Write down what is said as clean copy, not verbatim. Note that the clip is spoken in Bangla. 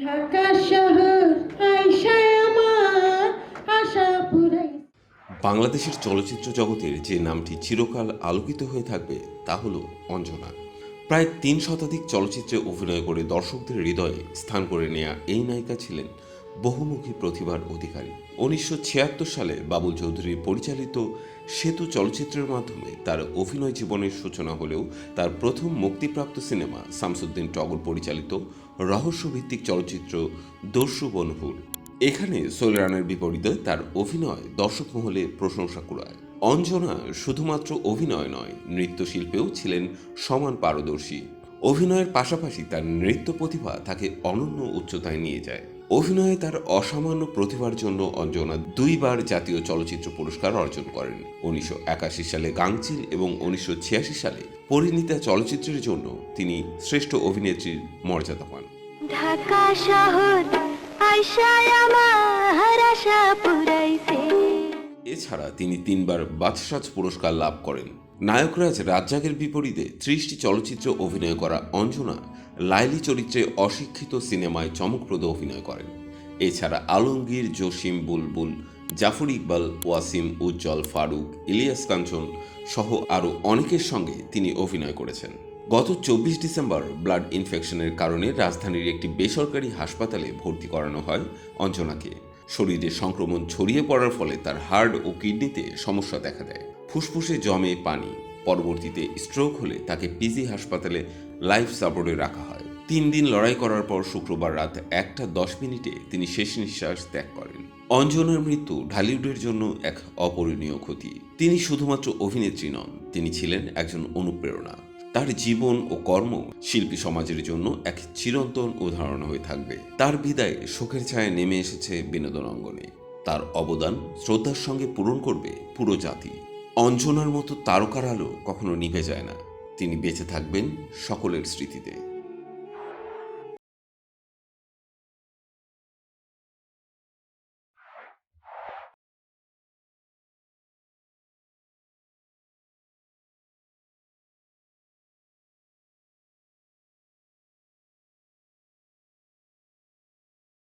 ঢাকা শহর আইসায় আমার আশা পুরাই। বাংলাদেশের চলচ্চিত্র জগতের যে নামটি চিরকাল আলোকিত হয়ে থাকবে তা হলো অঞ্জনা। প্রায় ৩ শতাধিক চলচ্চিত্রে অভিনয় করে দর্শকদের হৃদয়ে স্থান করে নেয়া এই নায়িকা ছিলেন বহুমুখী প্রতিভার অধিকারী। ১৯৭৬ সালে বাবুল চৌধুরীর পরিচালিত সেতু চলচ্চিত্রের মাধ্যমে তার অভিনয় জীবনের সূচনা হলেও তার প্রথম মুক্তিপ্রাপ্ত সিনেমা শামসুদ্দিন টগর পরিচালিত রহস্যভিত্তিক চলচ্চিত্র দস্যু বনহুর। এখানে সোহেল রানার বিপরীতে তার অভিনয় দর্শক মহলে প্রশংসা কুড়ায়। অঞ্জনা শুধুমাত্র অভিনয় নয়, নৃত্যশিল্পেও ছিলেন সমান পারদর্শী। অভিনয়ের পাশাপাশি তার নৃত্য প্রতিভা তাকে অনন্য উচ্চতায় নিয়ে যায়। অভিনয়ে তার অসামান্য প্রতিভার জন্য অঞ্জনা ২ বার জাতীয় চলচ্চিত্র পুরস্কার অর্জন করেন। ১৯৮১ সালে গাংচিল এবং ১৯৮৬ সালে পরিণীতা চলচ্চিত্রের জন্য তিনি শ্রেষ্ঠ অভিনেত্রীর মর্যাদা পান। ঢাকা শহর আইসায় আমার আশা পুরাইছে। এছাড়া তিনি ৩ বার বাচসাস পুরস্কার লাভ করেন। নায়করাজ রাজ্জাকের বিপরীতে ৩০টি চলচ্চিত্রে অভিনয় করা অঞ্জনা লাইলি চরিত্রে অশিক্ষিত সিনেমায় চমকপ্রদ অভিনয় করেন। এছাড়া আলমগীর, জসিম, বুলবুল, জাফর ইকবাল, ওয়াসিম, উজ্জ্বল, ফারুক, ইলিয়াস কাঞ্চন সহ আরও অনেকের সঙ্গে তিনি অভিনয় করেছেন। গত ২৪ ডিসেম্বর ব্লাড ইনফেকশনের কারণে রাজধানীর একটি বেসরকারি হাসপাতালে ভর্তি করানো হয় অঞ্জনাকে। শরীরে সংক্রমণ ছড়িয়ে পড়ার ফলে তার হার্ট ও কিডনিতে সমস্যা দেখা দেয়। ফুসফুসে জমে পানি। পরবর্তীতে স্ট্রোক হলে তাকে পিজি হাসপাতালে লাইফ সাপোর্টে রাখা হয়। ৩ দিন লড়াই করার পর শুক্রবার রাত ১টা ১০ মিনিটে তিনি শেষ নিঃশ্বাস ত্যাগ করেন। অঞ্জনার মৃত্যু ঢালিউডের জন্য এক অপূরণীয় ক্ষতি। তিনি শুধুমাত্র অভিনেত্রী নন, তিনি ছিলেন একজন অনুপ্রেরণা। তার জীবন ও কর্ম শিল্পী সমাজের জন্য এক চিরন্তন উদাহরণ হয়ে থাকবে। তার বিদায়ে শোকের ছায়া নেমে এসেছে বিনোদন অঙ্গনে। তার অবদান শ্রদ্ধার সঙ্গে পূরণ করবে পুরো জাতি। অঞ্জনার মতো তারকার আলো কখনো নিভে যায় না, তিনি বেঁচে থাকবেন সকলের স্মৃতিতে।